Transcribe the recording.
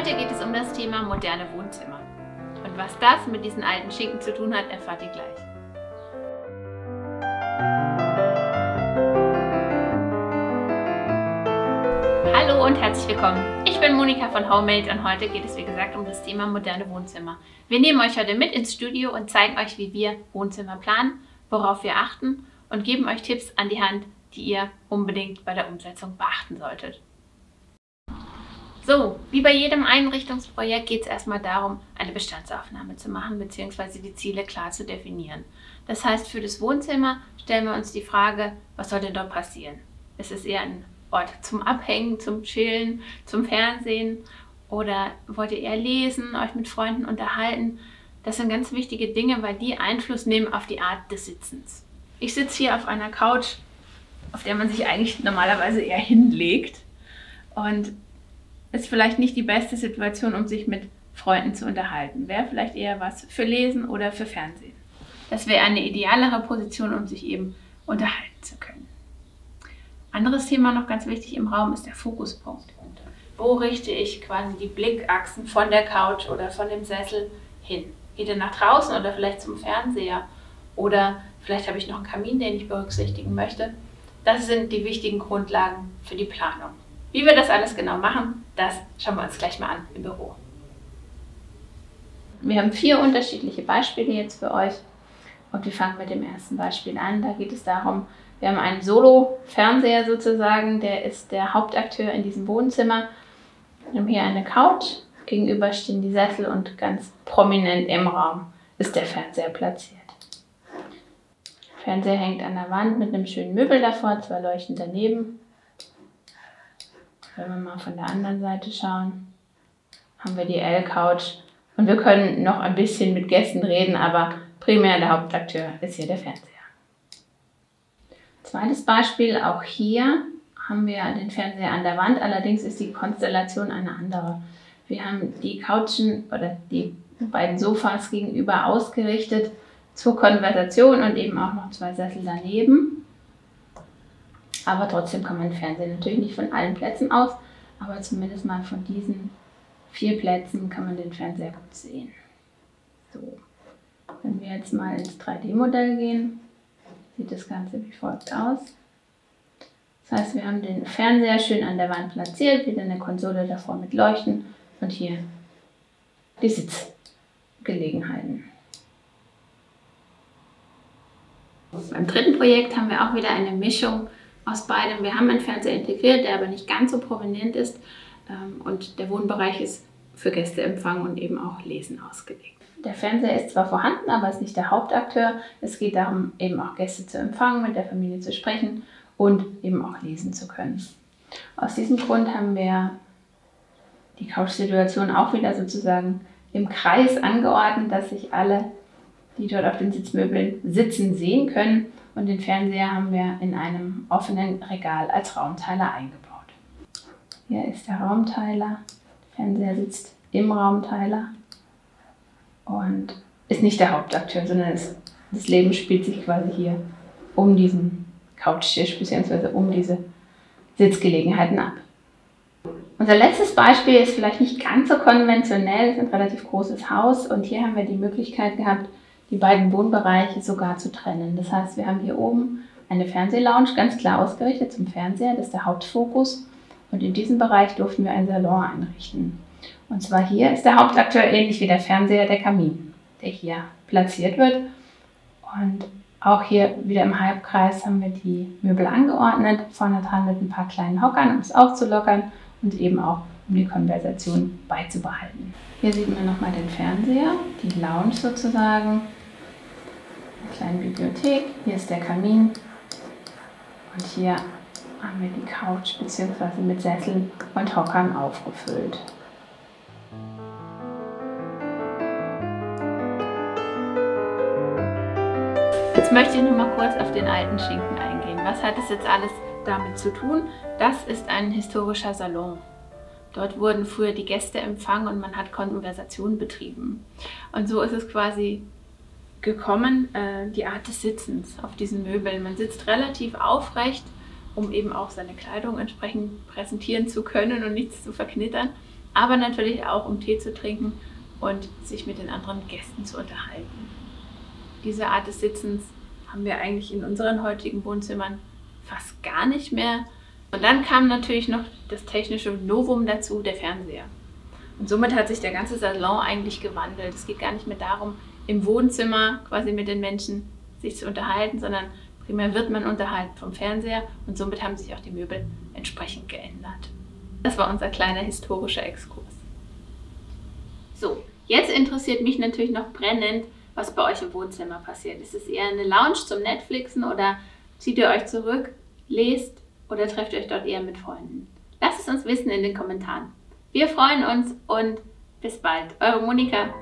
Heute geht es um das Thema moderne Wohnzimmer. Und was das mit diesen alten Schinken zu tun hat, erfahrt ihr gleich. Hallo und herzlich willkommen. Ich bin Monika von Homemade und heute geht es wie gesagt um das Thema moderne Wohnzimmer. Wir nehmen euch heute mit ins Studio und zeigen euch, wie wir Wohnzimmer planen, worauf wir achten und geben euch Tipps an die Hand, die ihr unbedingt bei der Umsetzung beachten solltet. So, wie bei jedem Einrichtungsprojekt geht es erstmal darum, eine Bestandsaufnahme zu machen bzw. die Ziele klar zu definieren. Das heißt, für das Wohnzimmer stellen wir uns die Frage, was soll denn dort passieren? Ist es eher ein Ort zum Abhängen, zum Chillen, zum Fernsehen oder wollt ihr eher lesen, euch mit Freunden unterhalten? Das sind ganz wichtige Dinge, weil die Einfluss nehmen auf die Art des Sitzens. Ich sitze hier auf einer Couch, auf der man sich eigentlich normalerweise eher hinlegt und ist vielleicht nicht die beste Situation, um sich mit Freunden zu unterhalten. Wäre vielleicht eher was für Lesen oder für Fernsehen. Das wäre eine idealere Position, um sich eben unterhalten zu können. Anderes Thema noch ganz wichtig im Raum ist der Fokuspunkt. Wo richte ich quasi die Blickachsen von der Couch oder von dem Sessel hin? Geht er nach draußen oder vielleicht zum Fernseher? Oder vielleicht habe ich noch einen Kamin, den ich berücksichtigen möchte. Das sind die wichtigen Grundlagen für die Planung. Wie wir das alles genau machen, das schauen wir uns gleich mal an im Büro. Wir haben 4 unterschiedliche Beispiele jetzt für euch und wir fangen mit dem ersten Beispiel an. Da geht es darum, wir haben einen Solo-Fernseher sozusagen, der ist der Hauptakteur in diesem Wohnzimmer. Wir haben hier eine Couch, gegenüber stehen die Sessel und ganz prominent im Raum ist der Fernseher platziert. Der Fernseher hängt an der Wand mit einem schönen Möbel davor, 2 Leuchten daneben. Wenn wir mal von der anderen Seite schauen, haben wir die L-Couch und wir können noch ein bisschen mit Gästen reden, aber primär der Hauptakteur ist hier der Fernseher. Zweites Beispiel, auch hier haben wir den Fernseher an der Wand, allerdings ist die Konstellation eine andere. Wir haben die Couchen oder die beiden Sofas gegenüber ausgerichtet zur Konversation und eben auch noch 2 Sessel daneben. Aber trotzdem kann man den Fernseher natürlich nicht von allen Plätzen aus, aber zumindest mal von diesen 4 Plätzen kann man den Fernseher gut sehen. So, wenn wir jetzt mal ins 3D-Modell gehen, sieht das Ganze wie folgt aus. Das heißt, wir haben den Fernseher schön an der Wand platziert, wieder eine Konsole davor mit Leuchten und hier die Sitzgelegenheiten. Beim dritten Projekt haben wir auch wieder eine Mischung aus beidem. Wir haben einen Fernseher integriert, der aber nicht ganz so prominent ist und der Wohnbereich ist für Gästeempfang und eben auch Lesen ausgelegt. Der Fernseher ist zwar vorhanden, aber ist nicht der Hauptakteur. Es geht darum, eben auch Gäste zu empfangen, mit der Familie zu sprechen und eben auch lesen zu können. Aus diesem Grund haben wir die Couch-Situation auch wieder sozusagen im Kreis angeordnet, dass sich alle, die dort auf den Sitzmöbeln sitzen, sehen können. Und den Fernseher haben wir in einem offenen Regal als Raumteiler eingebaut. Hier ist der Raumteiler. Der Fernseher sitzt im Raumteiler und ist nicht der Hauptakteur, sondern das Leben spielt sich quasi hier um diesen Couchtisch bzw. um diese Sitzgelegenheiten ab. Unser letztes Beispiel ist vielleicht nicht ganz so konventionell, es ist ein relativ großes Haus und hier haben wir die Möglichkeit gehabt, die beiden Wohnbereiche sogar zu trennen. Das heißt, wir haben hier oben eine Fernsehlounge, ganz klar ausgerichtet zum Fernseher, das ist der Hauptfokus. Und in diesem Bereich durften wir einen Salon einrichten. Und zwar hier ist der Hauptakteur ähnlich wie der Fernseher, der Kamin, der hier platziert wird. Und auch hier wieder im Halbkreis haben wir die Möbel angeordnet, vorne dran mit ein paar kleinen Hockern, um es aufzulockern und eben auch um die Konversation beizubehalten. Hier sieht man nochmal den Fernseher, die Lounge sozusagen. Eine kleine Bibliothek, hier ist der Kamin und hier haben wir die Couch bzw. mit Sesseln und Hockern aufgefüllt. Jetzt möchte ich noch mal kurz auf den alten Schinken eingehen. Was hat es jetzt alles damit zu tun? Das ist ein historischer Salon. Dort wurden früher die Gäste empfangen und man hat Konversationen betrieben. Und so ist es quasi gekommen, die Art des Sitzens auf diesen Möbeln. Man sitzt relativ aufrecht, um eben auch seine Kleidung entsprechend präsentieren zu können und nichts zu verknittern. aber natürlich auch um Tee zu trinken und sich mit den anderen Gästen zu unterhalten. Diese Art des Sitzens haben wir eigentlich in unseren heutigen Wohnzimmern fast gar nicht mehr. Und dann kam natürlich noch das technische Novum dazu, der Fernseher. Und somit hat sich der ganze Salon eigentlich gewandelt. Es geht gar nicht mehr darum, im Wohnzimmer quasi mit den Menschen sich zu unterhalten, sondern primär wird man unterhalten vom Fernseher und somit haben sich auch die Möbel entsprechend geändert. Das war unser kleiner historischer Exkurs. So, jetzt interessiert mich natürlich noch brennend, was bei euch im Wohnzimmer passiert. Ist es eher eine Lounge zum Netflixen oder zieht ihr euch zurück, lest oder trefft ihr euch dort eher mit Freunden? Lasst es uns wissen in den Kommentaren. Wir freuen uns und bis bald. Eure Monika.